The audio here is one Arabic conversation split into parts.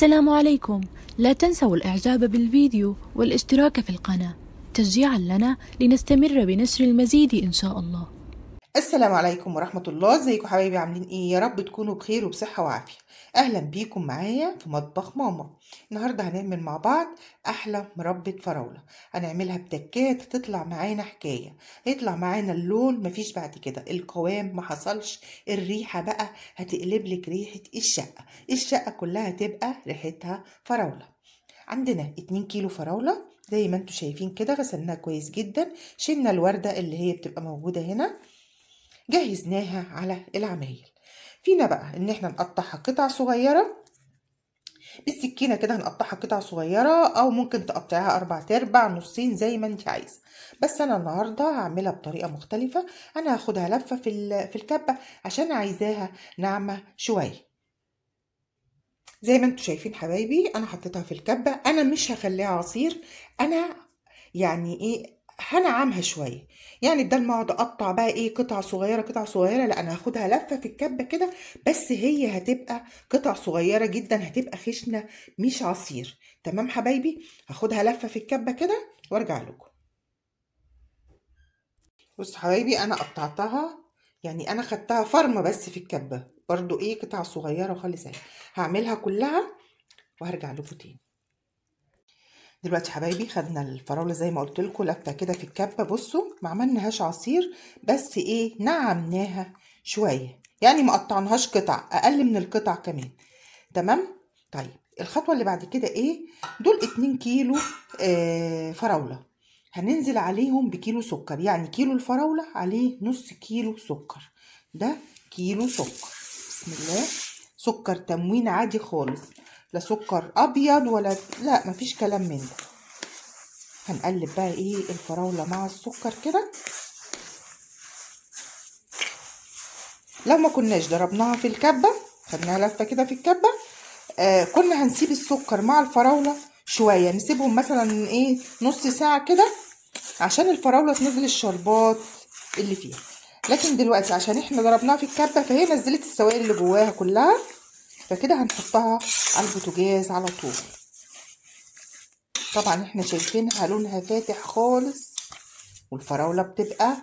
السلام عليكم. لا تنسوا الإعجاب بالفيديو والاشتراك في القناة تشجيعا لنا لنستمر بنشر المزيد إن شاء الله. السلام عليكم ورحمة الله. ازيكم حبايبي؟ عاملين ايه؟ يا رب تكونوا بخير وبصحة وعافية. اهلا بيكم معايا في مطبخ ماما. النهاردة هنعمل مع بعض احلى مربى فراولة. هنعملها بتكات تطلع معانا حكاية. هيطلع معانا اللون مفيش بعد كده، القوام ما حصلش، الريحة بقى هتقلب لك ريحة الشقة كلها هتبقى ريحتها فراولة. عندنا 2 كيلو فراولة زي ما انتوا شايفين كده، غسلناها كويس جدا، شلنا الوردة اللي هي بتبقى موجودة هنا، جهزناها على العمايل. فينا بقى ان احنا نقطعها قطع صغيرة بالسكينة كده، هنقطعها قطع صغيرة او ممكن تقطعيها 4/4 نصين زي ما انت عايزة. بس انا النهاردة هعملها بطريقة مختلفة. انا هاخدها لفة في الكبة عشان عايزاها ناعمة شوية. زي ما انتوا شايفين حبايبي، انا حطيتها في الكبة. انا مش هخليها عصير، انا يعني ايه هنعمها شويه. يعني بدل ما اقعد اقطع بقى ايه قطع صغيره قطع صغيره، لا انا هاخدها لفه في الكبه كده. بس هي هتبقى قطع صغيره جدا، هتبقى خشنه مش عصير. تمام حبايبي، هاخدها لفه في الكبه كده وارجع لكم. بص حبايبي، انا قطعتها، يعني انا خدتها فرمه بس في الكبه، برضو ايه قطع صغيره خالص اهي. هعملها كلها وهرجع لكم تاني. دلوقتي حبايبي خدنا الفراوله زي ما قلت لكم لفه كده في الكبه. بصوا ما عملناهاش عصير، بس ايه نعمناها شويه، يعني ما قطعناهاش قطع، اقل من القطع كمان. تمام. طيب الخطوه اللي بعد كده ايه؟ دول 2 كيلو فراوله، هننزل عليهم بكيلو سكر. يعني كيلو الفراوله عليه نص كيلو سكر. ده كيلو سكر، بسم الله. سكر تموين عادي خالص، لا سكر ابيض ولا، لا مفيش كلام من ده. هنقلب بقى ايه الفراولة مع السكر كده. لو ما كناش ضربناها في الكبة، خدناها لفة كده في الكبة، كنا هنسيب السكر مع الفراولة شوية، نسيبهم مثلا ايه نص ساعة كده عشان الفراولة تنزل الشربات اللي فيها. لكن دلوقتي عشان احنا ضربناها في الكبة فهي نزلت السوائل اللي جواها كلها، فكده هنحطها على البوتاجاز على طول. طبعا احنا شايفينها لونها فاتح خالص، والفراولة بتبقى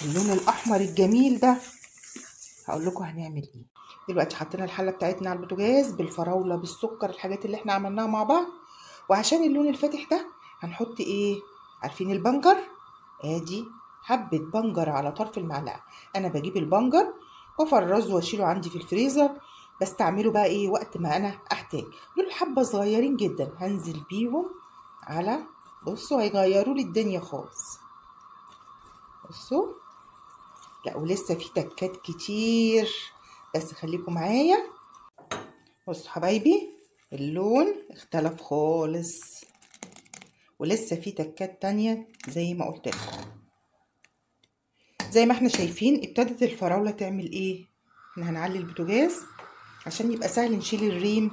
اللون الاحمر الجميل ده. هقول لكم هنعمل ايه. دلوقتي حطينا الحله بتاعتنا على البوتاجاز بالفراوله بالسكر، الحاجات اللي احنا عملناها مع بعض. وعشان اللون الفاتح ده هنحط ايه؟ عارفين البنجر؟ ادي حبه بنجر على طرف المعلقه. انا بجيب البنجر وافرزه واشيله عندي في الفريزر، بستعمله بقى ايه وقت ما انا احتاج. دول حبه صغيرين جدا، هنزل بيهم على، بصوا هيغيروا لي الدنيا خالص. بصوا، لا ولسه في تكات كتير، بس خليكم معايا. بصوا حبايبي، اللون اختلف خالص، ولسه في تكات تانية زي ما قلت لكم. زي ما احنا شايفين ابتدت الفراولة تعمل ايه. احنا هنعلي البوتاجاز عشان يبقى سهل نشيل الريم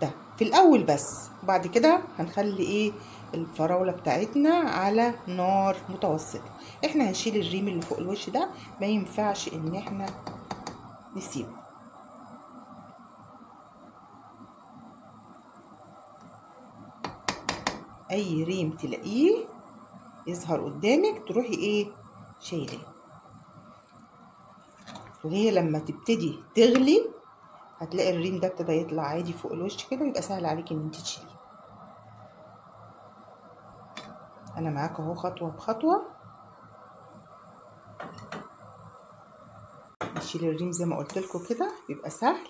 ده في الاول بس، وبعد كده هنخلي ايه الفراولة بتاعتنا على نار متوسطة. احنا هنشيل الريم اللي فوق الوش ده، ما ينفعش ان احنا نسيبه. اي ريم تلاقيه يظهر قدامك تروحي ايه شايلاه. وهي لما تبتدي تغلي هتلاقي الريم ده ابتدى يطلع عادي فوق الوش كده، ويبقى سهل عليكي ان انت تشيليه. انا معاك اهو خطوه بخطوه. نشيل الريم زي ما قلت لكم كده بيبقى سهل.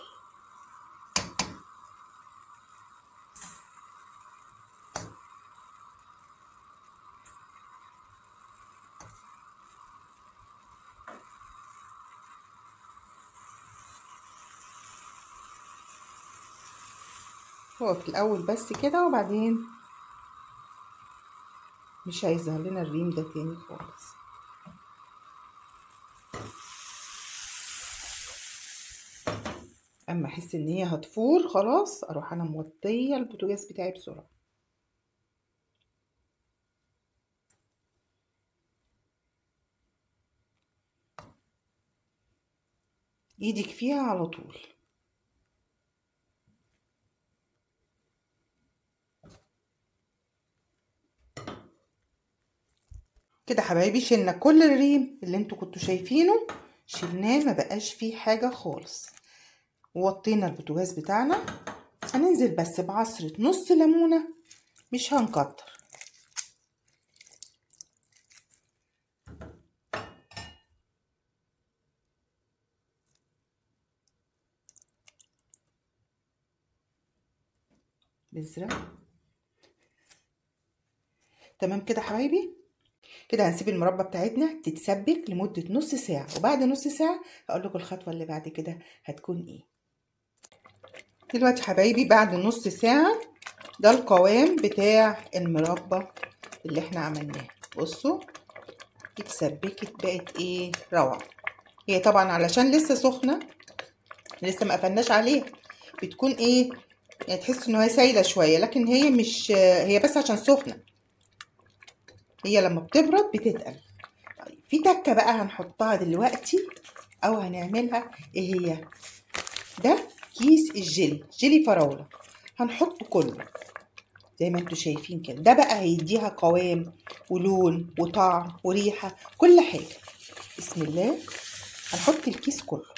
هو في الاول بس كده، وبعدين مش هيظهر لنا الريم ده تاني خالص. اما احس ان هي هتفور خلاص، اروح انا موطيه البوتاجاز بتاعي بسرعه. ايدك فيها على طول. كده حبايبي شلنا كل الريم اللي انتوا كنتوا شايفينه، شلناه ما بقاش فيه حاجة خالص. ووطينا البوتاجاز بتاعنا. هننزل بس بعصرة نص ليمونة، مش هنكتر. بذرة. تمام كده حبايبي. كده هنسيب المربى بتاعتنا تتسبك لمدة نص ساعة، وبعد نص ساعة هقول لكم الخطوة اللي بعد كده هتكون ايه. دلوقتي حبايبي بعد نص ساعة ده القوام بتاع المربى اللي احنا عملناه. بصوا اتسبكت بقت ايه روعة. هي طبعا علشان لسه سخنة، لسه ما قفلناش عليها، بتكون ايه يعني تحس ان هي سايلة شوية، لكن هي مش، هي بس عشان سخنة، هي لما بتبرد بتتقل. طيب في تكة بقى هنحطها دلوقتي او هنعملها، ايه هي؟ ده كيس الجيلي، جيلي فراولة، هنحطه كله زي ما انتوا شايفين كده. ده بقى هيديها قوام ولون وطعم وريحة كل حاجة. بسم الله. هنحط الكيس كله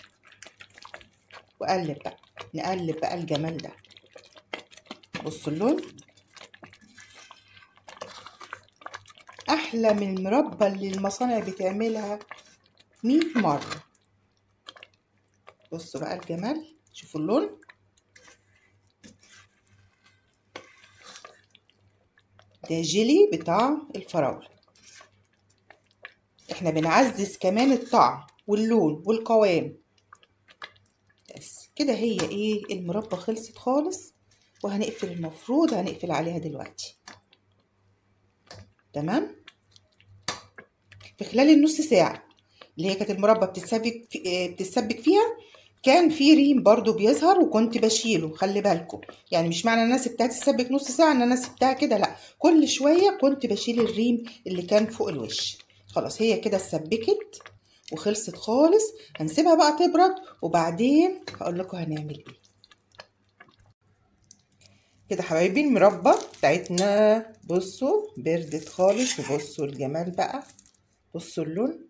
وقلب بقى، نقلب بقى الجمال ده. بصوا اللون احلى من المربى اللي المصانع بتعملها 100 مرة. بصوا بقى الجمال، شوفوا اللون. ده جيلي بطعم الفراولة. احنا بنعزز كمان الطعم واللون والقوام. بس كده هي ايه المربى خلصت خالص، وهنقفل. المفروض هنقفل عليها دلوقتي. تمام. في خلال النص ساعة اللي هي كانت المربى بتتسبك فيها، كان في ريم برضو بيظهر وكنت بشيله. خلي بالكم، يعني مش معنى ان انا سبتها تتسبك نص ساعة ان انا سبتها كده، لا، كل شوية كنت بشيل الريم اللي كان فوق الوش. خلاص هي كده اتسبكت وخلصت خالص. هنسيبها بقى تبرد وبعدين هقول لكم هنعمل ايه. كده حبايبي المربى بتاعتنا بصوا بردت خالص، وبصوا الجمال بقى، بصوا اللون.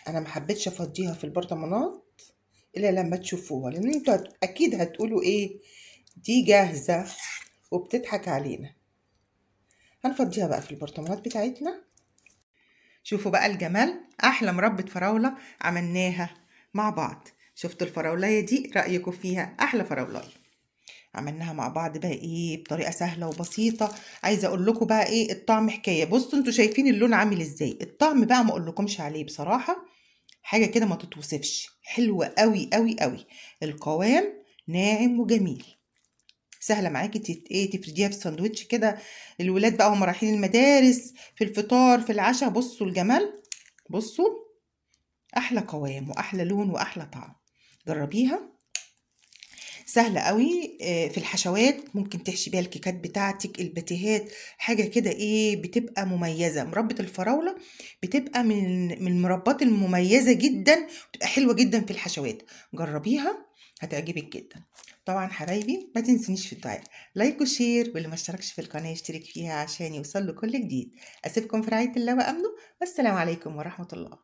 انا ما حبيتش افضيها في البرطمانات الا لما تشوفوها، لان انتوا اكيد هتقولوا ايه دي جاهزه وبتضحك علينا. هنفضيها بقى في البرطمانات بتاعتنا. شوفوا بقى الجمال، احلى مربى فراوله عملناها مع بعض. شفتوا الفراولايه دي رايكم فيها؟ احلى فراولايه عملناها مع بعض بقى ايه بطريقه سهله وبسيطه. عايزه اقول لكم بقى ايه الطعم حكايه. بصوا انتوا شايفين اللون عامل ازاي، الطعم بقى ما اقول لكمش عليه بصراحه، حاجه كده ما تتوصفش، حلوه قوي قوي قوي. القوام ناعم وجميل. سهله معاكي تفرديها في الساندوتش كده، الولاد بقى هم رايحين المدارس، في الفطار، في العشاء. بصوا الجمال، بصوا احلى قوام واحلى لون واحلى طعم. جربيها، سهله قوي. في الحشوات ممكن تحشي بيها الكيكات بتاعتك، الباتيهات، حاجه كده ايه بتبقى مميزه. مربى الفراوله بتبقى من المربات المميزه جدا، بتبقى حلوه جدا في الحشوات. جربيها هتعجبك جدا. طبعا حبايبي ما تنسونيش في الدعاء، لايك وشير، واللي ما اشتركش في القناه يشترك فيها عشان يوصل له كل جديد. اسيبكم في رعايه الله وامنه، والسلام عليكم ورحمه الله.